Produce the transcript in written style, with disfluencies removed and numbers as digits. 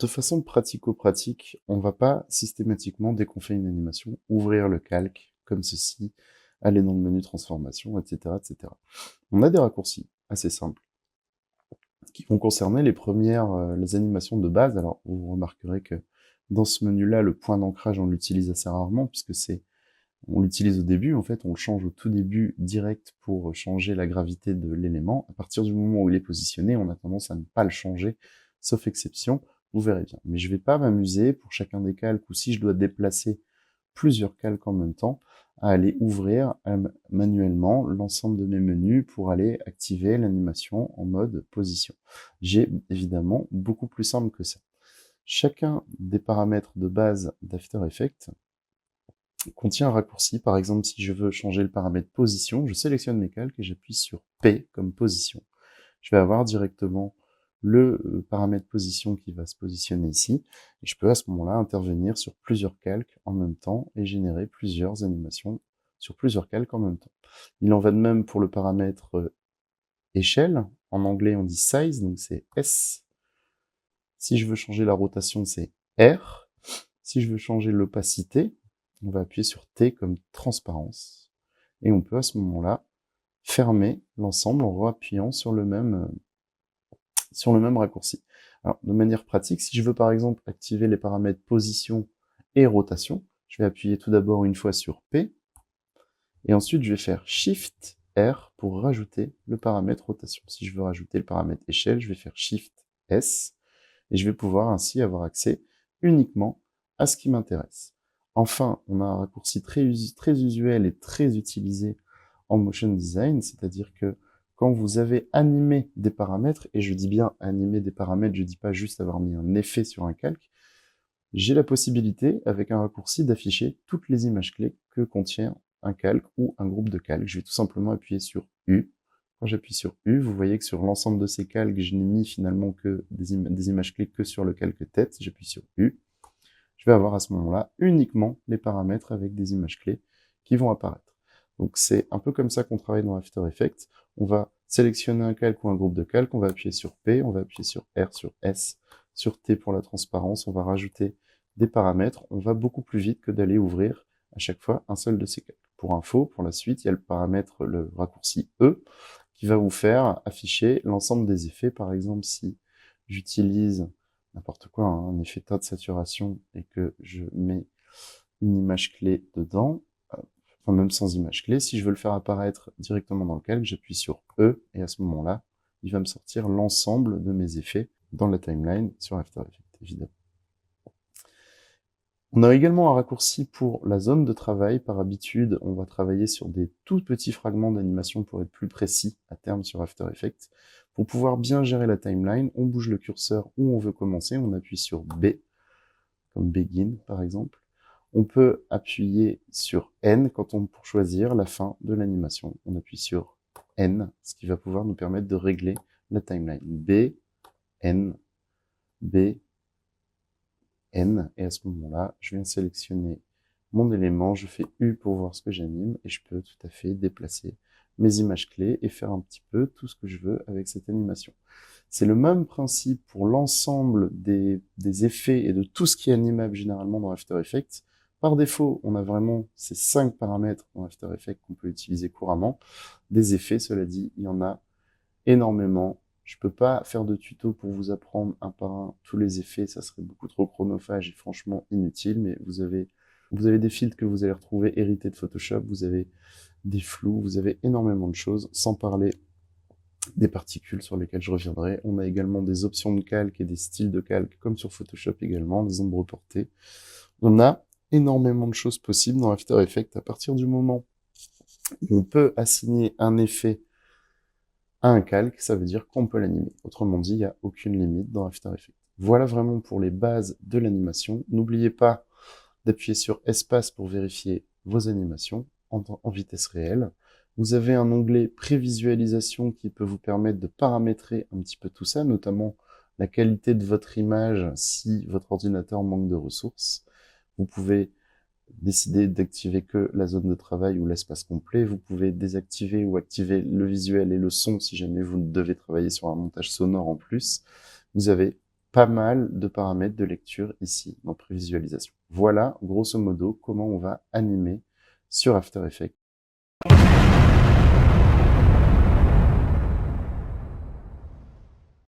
de façon pratico-pratique, on va pas systématiquement, dès qu'on fait une animation, ouvrir le calque comme ceci, aller dans le menu transformation, etc., etc. On a des raccourcis assez simples qui vont concerner les animations de base. Alors, vous remarquerez que dans ce menu-là, le point d'ancrage, on l'utilise assez rarement puisque on l'utilise au début. En fait, on le change au tout début direct pour changer la gravité de l'élément. À partir du moment où il est positionné, on a tendance à ne pas le changer, sauf exception. Vous verrez bien. Mais je vais pas m'amuser pour chacun des calques ou si je dois déplacer plusieurs calques en même temps, à aller ouvrir manuellement l'ensemble de mes menus pour aller activer l'animation en mode position. J'ai évidemment beaucoup plus simple que ça. Chacun des paramètres de base d'After Effects contient un raccourci. Par exemple, si je veux changer le paramètre position, je sélectionne mes calques et j'appuie sur P comme position. Je vais avoir directement le paramètre position qui va se positionner ici. Et je peux à ce moment-là intervenir sur plusieurs calques en même temps et générer plusieurs animations sur plusieurs calques en même temps. Il en va de même pour le paramètre échelle. En anglais, on dit size, donc c'est S. Si je veux changer la rotation, c'est R. Si je veux changer l'opacité, on va appuyer sur T comme transparence. Et on peut à ce moment-là fermer l'ensemble en appuyant sur le même raccourci. Alors, de manière pratique, si je veux par exemple activer les paramètres position et rotation, je vais appuyer tout d'abord une fois sur P, et ensuite je vais faire Shift R pour rajouter le paramètre rotation. Si je veux rajouter le paramètre échelle, je vais faire Shift S, et je vais pouvoir ainsi avoir accès uniquement à ce qui m'intéresse. Enfin, on a un raccourci très usuel et très utilisé en motion design, c'est-à-dire que quand vous avez animé des paramètres, et je dis bien animé des paramètres, je dis pas juste avoir mis un effet sur un calque, j'ai la possibilité, avec un raccourci, d'afficher toutes les images clés que contient un calque ou un groupe de calques. Je vais tout simplement appuyer sur U. Quand j'appuie sur U, vous voyez que sur l'ensemble de ces calques, je n'ai mis finalement que des images clés que sur le calque tête. J'appuie sur U. Je vais avoir à ce moment-là uniquement les paramètres avec des images clés qui vont apparaître. Donc c'est un peu comme ça qu'on travaille dans After Effects. On va sélectionner un calque ou un groupe de calques, on va appuyer sur P, on va appuyer sur R, sur S, sur T pour la transparence, on va rajouter des paramètres. On va beaucoup plus vite que d'aller ouvrir à chaque fois un seul de ces calques. Pour info, pour la suite, il y a le paramètre, le raccourci E, qui va vous faire afficher l'ensemble des effets. Par exemple, si j'utilise n'importe quoi, hein, un effet tas de saturation, et que je mets une image clé dedans, enfin même sans image clé, si je veux le faire apparaître directement dans le calque, j'appuie sur E, et à ce moment-là, il va me sortir l'ensemble de mes effets dans la timeline sur After Effects, évidemment. On a également un raccourci pour la zone de travail. Par habitude, on va travailler sur des tout petits fragments d'animation pour être plus précis à terme sur After Effects. Pour pouvoir bien gérer la timeline, on bouge le curseur où on veut commencer, on appuie sur B, comme Begin par exemple. On peut appuyer sur N pour choisir la fin de l'animation. On appuie sur N, ce qui va pouvoir nous permettre de régler la timeline. B, N, B, N, et à ce moment-là, je viens sélectionner mon élément, je fais U pour voir ce que j'anime, et je peux tout à fait déplacer mes images clés et faire un petit peu tout ce que je veux avec cette animation. C'est le même principe pour l'ensemble des effets et de tout ce qui est animable généralement dans After Effects. Par défaut, on a vraiment ces 5 paramètres dans After Effects qu'on peut utiliser couramment. Des effets, cela dit, il y en a énormément. Je peux pas faire de tuto pour vous apprendre un par un tous les effets, ça serait beaucoup trop chronophage et franchement inutile, mais vous avez des filtres que vous allez retrouver hérités de Photoshop, vous avez des flous, vous avez énormément de choses, sans parler des particules sur lesquelles je reviendrai. On a également des options de calque et des styles de calque, comme sur Photoshop également, des ombres portées. On a énormément de choses possibles dans After Effects à partir du moment où on peut assigner un effet à un calque, ça veut dire qu'on peut l'animer. Autrement dit, il n'y a aucune limite dans After Effects. Voilà vraiment pour les bases de l'animation. N'oubliez pas d'appuyer sur espace pour vérifier vos animations en vitesse réelle. Vous avez un onglet prévisualisation qui peut vous permettre de paramétrer un petit peu tout ça, notamment la qualité de votre image si votre ordinateur manque de ressources. Vous pouvez décider d'activer que la zone de travail ou l'espace complet. Vous pouvez désactiver ou activer le visuel et le son si jamais vous devez travailler sur un montage sonore en plus. Vous avez pas mal de paramètres de lecture ici dans prévisualisation. Voilà, grosso modo, comment on va animer sur After Effects.